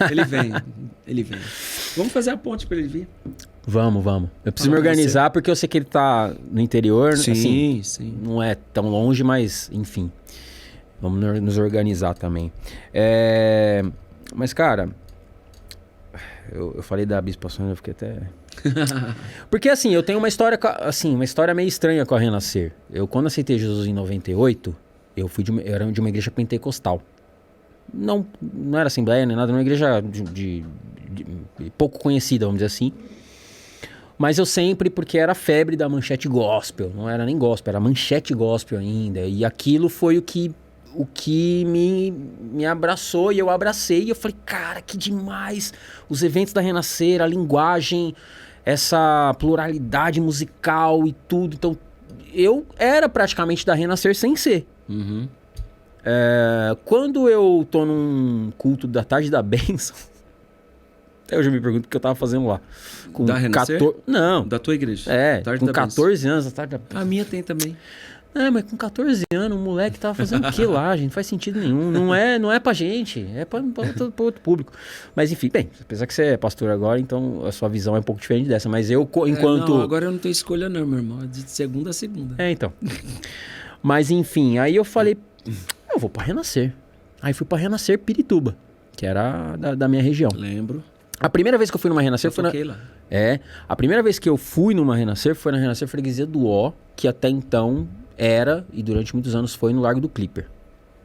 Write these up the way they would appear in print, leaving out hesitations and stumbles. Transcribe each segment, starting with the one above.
Ele vem, ele vem. Vamos fazer a ponte pra ele vir. Vamos. Eu preciso me organizar porque eu sei que ele tá no interior. Sim, assim, sim. Não é tão longe, mas enfim. Vamos nos organizar também. Mas, cara, eu falei da Bispa Sônia, eu fiquei até... Porque, assim, eu tenho uma história, assim, uma história meio estranha com a Renascer. Eu, quando aceitei Jesus em 98, eu era de uma igreja pentecostal. Não era assembleia nem nada, era uma igreja de pouco conhecida, vamos dizer assim. Mas eu sempre, porque era a febre da manchete gospel, não era nem gospel, era manchete gospel ainda. E aquilo foi o que me abraçou e eu abracei. E eu falei, cara, que demais! Os eventos da Renascer, a linguagem, essa pluralidade musical e tudo. Então, eu era praticamente da Renascer sem ser. Uhum. Quando eu tô num culto da tarde da bênção, até hoje eu me pergunto o que eu tava fazendo lá. Com Da Renascer? Não. Da tua igreja? Tarde com 14 anos, da tarde da bênção. A minha tem também. Mas com 14 anos, o moleque tava fazendo o que lá, gente? Não faz sentido nenhum. Não é pra gente, é pra outro público. Mas enfim, bem, apesar que você é pastor agora, então a sua visão é um pouco diferente dessa. Mas eu, enquanto... Não, agora eu não tenho escolha não, meu irmão. É de segunda a segunda. Então. Mas enfim, aí eu falei, eu vou pra Renascer. Aí fui pra Renascer Pirituba, que era da minha região. Lembro. A primeira vez que eu fui numa Renascer Eu toquei lá. A primeira vez que eu fui numa Renascer foi na Renascer Freguesia do Ó, que até então era, e durante muitos anos foi no Largo do Clipper.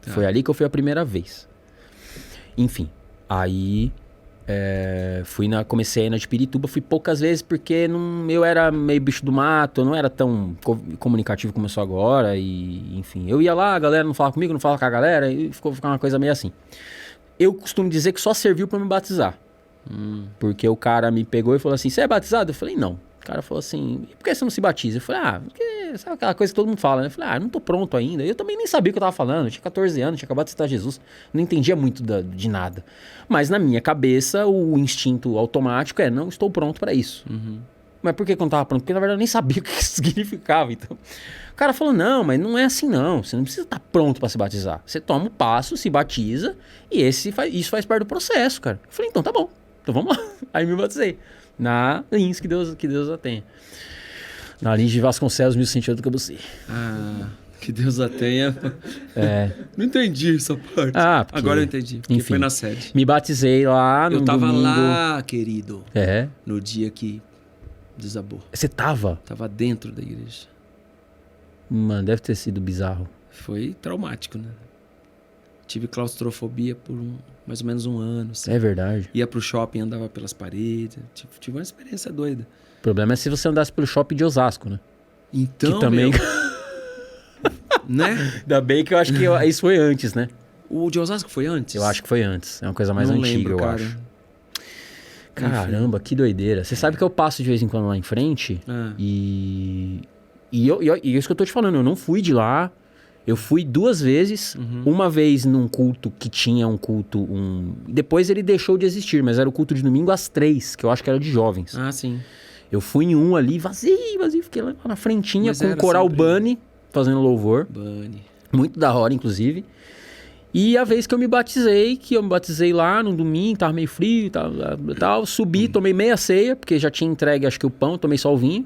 Tá. Foi ali que eu fui a primeira vez. Enfim, aí comecei a ir na de Pirituba, fui poucas vezes porque eu era meio bicho do mato, eu não era tão comunicativo como eu sou agora, e enfim, eu ia lá, a galera não falava comigo, não falava com a galera, e ficou uma coisa meio assim. Eu costumo dizer que só serviu pra me batizar. Porque o cara me pegou e falou assim, você é batizado? Eu falei, não. O cara falou assim, e por que você não se batiza? Eu falei, porque sabe aquela coisa que todo mundo fala, né? Eu falei, eu não tô pronto ainda. Eu também nem sabia o que eu tava falando, eu tinha 14 anos, tinha acabado de citar Jesus, não entendia muito de nada. Mas na minha cabeça, o instinto automático não estou pronto pra isso. Uhum. Mas por que eu não tava pronto? Porque na verdade eu nem sabia o que isso significava, então... O cara falou, não, mas não é assim não, você não precisa estar pronto pra se batizar. Você toma o passo, se batiza, e isso faz parte do processo, cara. Eu falei, então tá bom. Então vamos lá. Aí me batizei. Na Lins, que Deus a tenha. Na Lins de Vasconcelos, 1108 do Cabuci. Que Deus a tenha. Não entendi essa parte. Porque, agora eu entendi, porque enfim, foi na sede. Me batizei lá no Eu tava domingo. lá, querido. No dia que desabou. Você tava? Tava dentro da igreja. Mano, deve ter sido bizarro. Foi traumático, né? Tive claustrofobia por mais ou menos um ano. Assim. É verdade. Ia pro shopping, andava pelas paredes. Tive uma experiência doida. O problema é se você andasse pelo shopping de Osasco, né? Então, que também... né? Ainda bem que eu acho que isso foi antes, né? O de Osasco foi antes? Eu acho que foi antes. É uma coisa mais não antiga, lembro, eu cara. acho. Caramba, que doideira. Você sabe que eu passo de vez em quando lá em frente e isso que eu tô te falando, eu não fui de lá. Eu fui 2 vezes, uma vez num culto que tinha depois ele deixou de existir, mas era o culto de domingo às 3, que eu acho que era de jovens. Sim. Eu fui em um ali, vazio, fiquei lá na frentinha com o coral sempre... Bunny, fazendo louvor. Bunny. Muito da hora, inclusive. E a vez que eu me batizei, lá no domingo, tava meio frio e tal, subi, tomei meia ceia, porque já tinha entregue, acho que o pão, tomei só o vinho.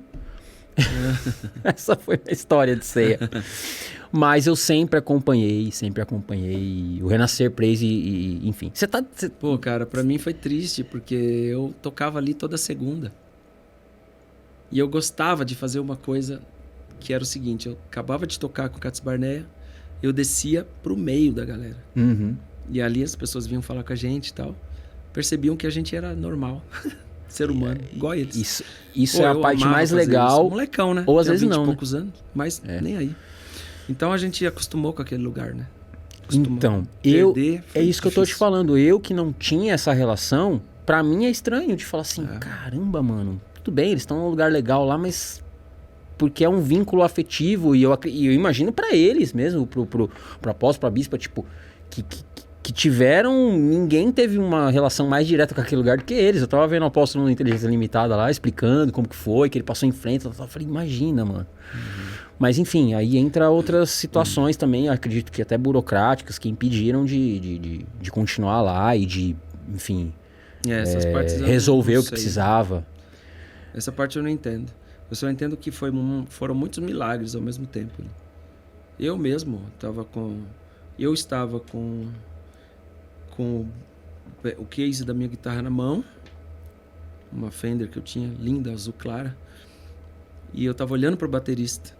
Essa foi a história de ceia. Mas eu sempre acompanhei o Renascer Praise e enfim. Pô, cara, pra mim foi triste, porque eu tocava ali toda segunda. E eu gostava de fazer uma coisa que era o seguinte, eu acabava de tocar com o Cats Barneia, eu descia pro meio da galera. E ali as pessoas vinham falar com a gente e tal. Percebiam que a gente era normal. Ser humano, igual eles. Isso é a parte mais legal. Molecão, né? Ou às vezes não, poucos anos, mas nem aí. Então a gente acostumou com aquele lugar, né? Então, é isso que eu tô te falando. Eu que não tinha essa relação, pra mim é estranho de falar assim, caramba, mano, tudo bem, eles estão num lugar legal lá, mas porque é um vínculo afetivo e eu imagino pra eles mesmo, pro apóstolo, pra bispa, tipo, que tiveram, ninguém teve uma relação mais direta com aquele lugar do que eles. Eu tava vendo o apóstolo no Inteligência Limitada lá, explicando como que foi, que ele passou em frente, eu falei, imagina, mano. Mas enfim, aí entra outras situações também, acredito que até burocráticas, que impediram de continuar lá e de enfim, Essas partes eu resolver não o que sei. precisava. Essa parte eu não entendo. Eu só entendo que foram muitos milagres ao mesmo tempo. Eu mesmo estava com... Eu estava com o case da minha guitarra na mão. Uma Fender que eu tinha, linda, azul clara. E eu estava olhando para o baterista.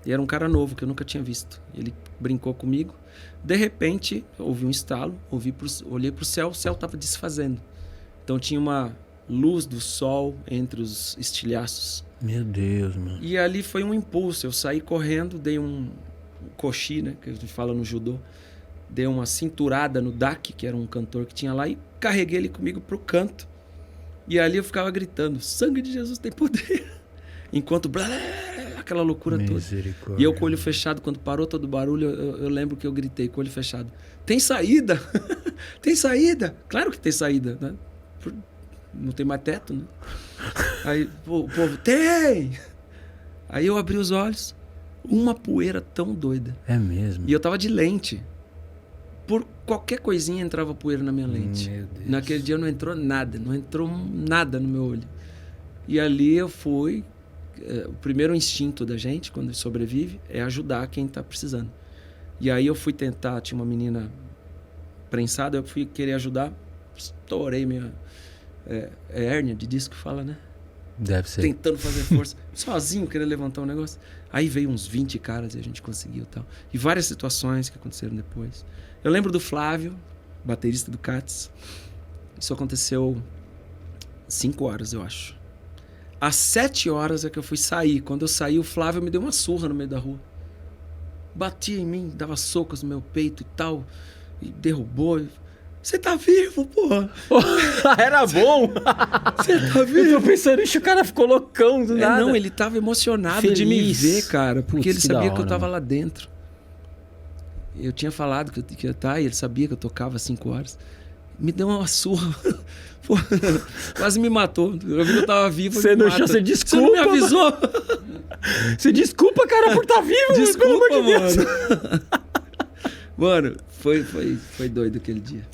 E era um cara novo que eu nunca tinha visto. Ele brincou comigo. De repente, ouvi um estalo. Olhei para o céu estava desfazendo. Então tinha uma luz do sol entre os estilhaços. Meu Deus, mano. E ali foi um impulso. Eu saí correndo, dei um koshi, né, que a gente fala no judô. Dei uma cinturada no Daki, que era um cantor que tinha lá, e carreguei ele comigo pro canto. E ali eu ficava gritando, sangue de Jesus tem poder. Enquanto aquela loucura toda. E eu com o olho fechado, quando parou todo o barulho, eu lembro que eu gritei com o olho fechado. Tem saída! Tem saída! Claro que tem saída, né? Não tem mais teto, né? Aí o povo, tem! Aí eu abri os olhos, uma poeira tão doida. É mesmo? E eu tava de lente. Por qualquer coisinha entrava poeira na minha lente. Meu Deus. Naquele dia não entrou nada no meu olho. E ali eu fui... o primeiro instinto da gente, quando sobrevive, é ajudar quem tá precisando. E aí eu fui tentar, tinha uma menina prensada, eu fui querer ajudar, estourei minha hérnia de disco, fala, né? Deve ser. Tentando fazer força, sozinho, querendo levantar um negócio. Aí veio uns 20 caras e a gente conseguiu e tal. E várias situações que aconteceram depois. Eu lembro do Flávio, baterista do Cats. Isso aconteceu 5 horas, eu acho. Às 7 horas é que eu fui sair. Quando eu saí, o Flávio me deu uma surra no meio da rua. Batia em mim, dava socos no meu peito e tal. E derrubou. Você tá vivo, porra! Era bom! Você tá vivo? Eu tô pensando, ixi, o cara ficou loucão do nada. Não, ele tava emocionado Feliz. de me ver, cara. Porque Putz, ele sabia da que eu hora, tava mano. lá dentro. Eu tinha falado que ia estar, e ele sabia que eu tocava às 5 horas. Me deu uma surra. Pô, quase me matou. Eu vi que eu tava vivo. Você não achou, você Você não me desculpa, avisou? Você desculpa, cara, por estar vivo. Desculpa, pelo amor de Deus. mano. Mano, foi doido aquele dia.